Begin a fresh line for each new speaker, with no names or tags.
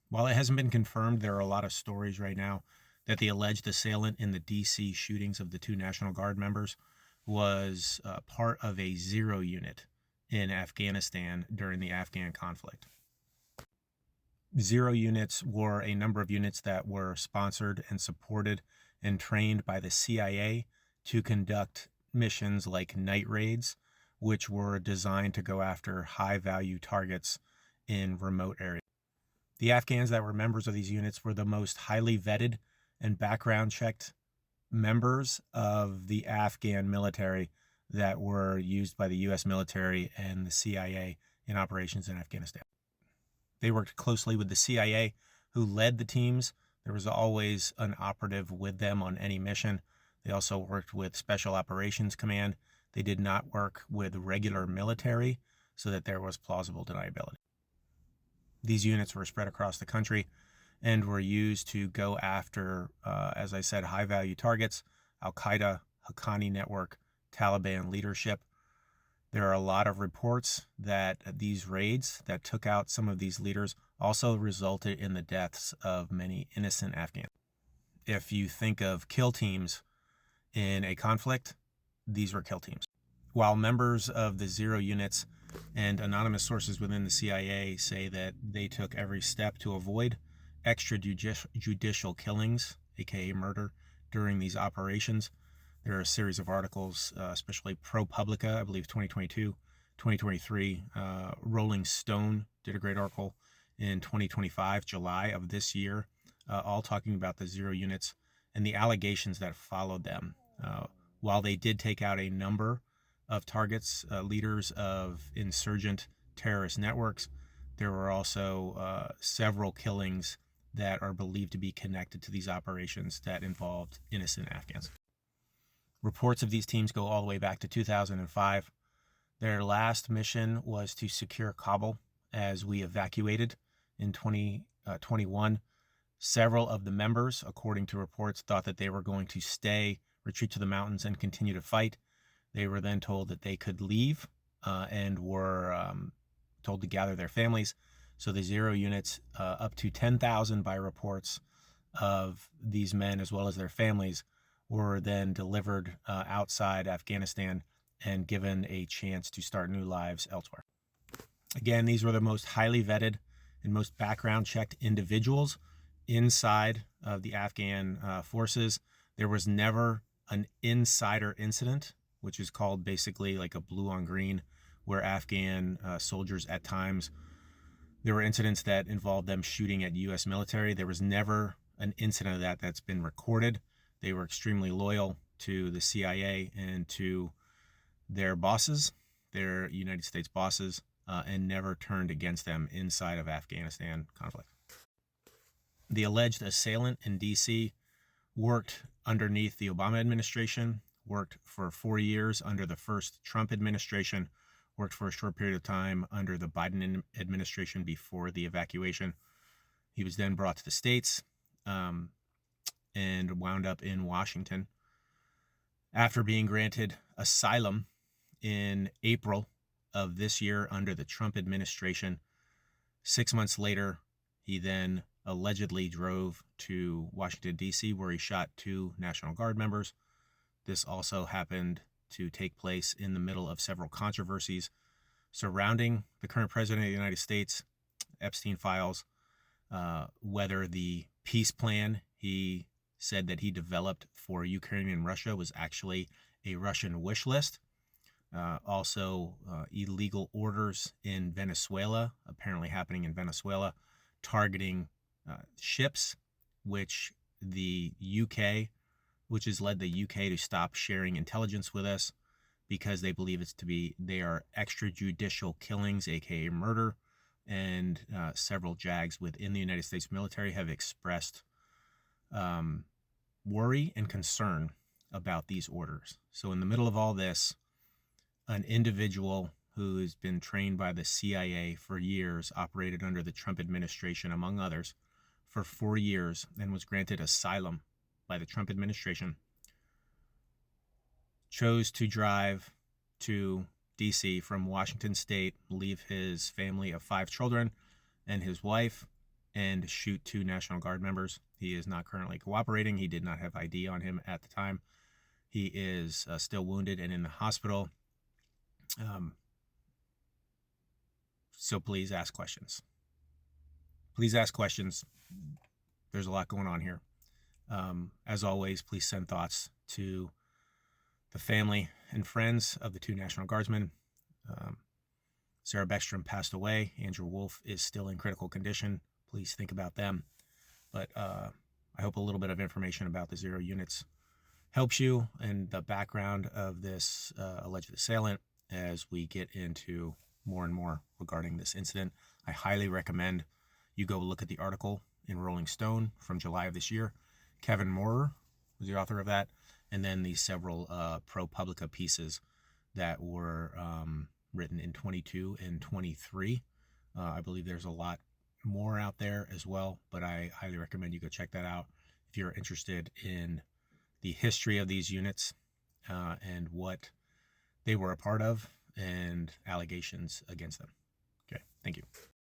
While it hasn't been confirmed, there are a lot of stories right now that the alleged assailant in the D.C. shootings of the two National Guard members was part of a zero unit in Afghanistan during the Afghan conflict. Zero units were a number of units that were sponsored and supported and trained by the CIA to conduct missions like night raids, which were designed to go after high value targets in remote areas. The Afghans that were members of these units were the most highly vetted and background checked members of the Afghan military that were used by the U.S. military and the CIA in operations in Afghanistan. They worked closely with the CIA, who led the teams. There was always an operative with them on any mission. They also worked with Special Operations Command. They did not work with regular military, so that there was plausible deniability. These units were spread across the country and were used to go after, as I said, high-value targets, Al-Qaeda, Haqqani network, Taliban leadership. There are a lot of reports that these raids that took out some of these leaders also resulted in the deaths of many innocent Afghans. If you think of kill teams in a conflict, these were kill teams. While members of the zero units and anonymous sources within the CIA say that they took every step to avoid extrajudicial killings, aka murder, during these operations, there are a series of articles, especially ProPublica, I believe 2022, 2023. Rolling Stone did a great article in 2025, July of this year, all talking about the zero units and the allegations that followed them. While they did take out a number of targets, leaders of insurgent terrorist networks, there were also several killings that are believed to be connected to these operations that involved innocent Afghans. Reports of these teams go all the way back to 2005. Their last mission was to secure Kabul as we evacuated in 2021. Several of the members, according to reports, thought that they were going to stay, retreat to the mountains, and continue to fight. They were then told that they could leave and were told to gather their families. So the zero units, up to 10,000 by reports of these men as well as their families, were then delivered outside Afghanistan and given a chance to start new lives elsewhere. Again, these were the most highly vetted and most background checked individuals inside of the Afghan forces. There was never an insider incident, which is called basically like a blue on green, where Afghan soldiers at times, there were incidents that involved them shooting at U.S. military. There was never an incident of that that's been recorded. They were extremely loyal to the CIA and to their bosses, their United States bosses, and never turned against them inside of Afghanistan conflict. The alleged assailant in D.C. worked underneath the Obama administration, worked for 4 years under the first Trump administration, worked for a short period of time under the Biden administration before the evacuation. He was then brought to the States and wound up in Washington. After being granted asylum in April of this year under the Trump administration, 6 months later, he then allegedly drove to Washington, D.C., where he shot 2 National Guard members. This also happened to take place in the middle of several controversies surrounding the current president of the United States, Epstein files, whether the peace plan he said that he developed for Ukraine and Russia was actually a Russian wish list. Also, illegal orders in Venezuela, apparently happening in Venezuela, targeting ships, which the UK, which has led the UK to stop sharing intelligence with us because they believe they are extrajudicial killings, aka murder. And several JAGs within the United States military have expressed worry and concern about these orders. So in the middle of all this, an individual who has been trained by the CIA for years, operated under the Trump administration, among others, for 4 years, and was granted asylum by the Trump administration, chose to drive to D.C. from Washington State, leave his family of 5 children and his wife, and shoot 2 National Guard members. He is not currently cooperating. He did not have ID on him at the time. He is still wounded and in the hospital. So please ask questions. Please ask questions. There's a lot going on here. As always, please send thoughts to the family and friends of the 2 National Guardsmen. Sarah Beckstrom passed away. Andrew Wolf is still in critical condition. Please think about them. But I hope a little bit of information about the Zero units helps you in the background of this alleged assailant as we get into more and more regarding this incident. I highly recommend you go look at the article in Rolling Stone from July of this year. Kevin Moorer was the author of that, and then the several ProPublica pieces that were written in 22 and 23. I believe there's a lot more out there as well, but I highly recommend you go check that out if you're interested in the history of these units and what they were a part of and allegations against them. Okay, thank you.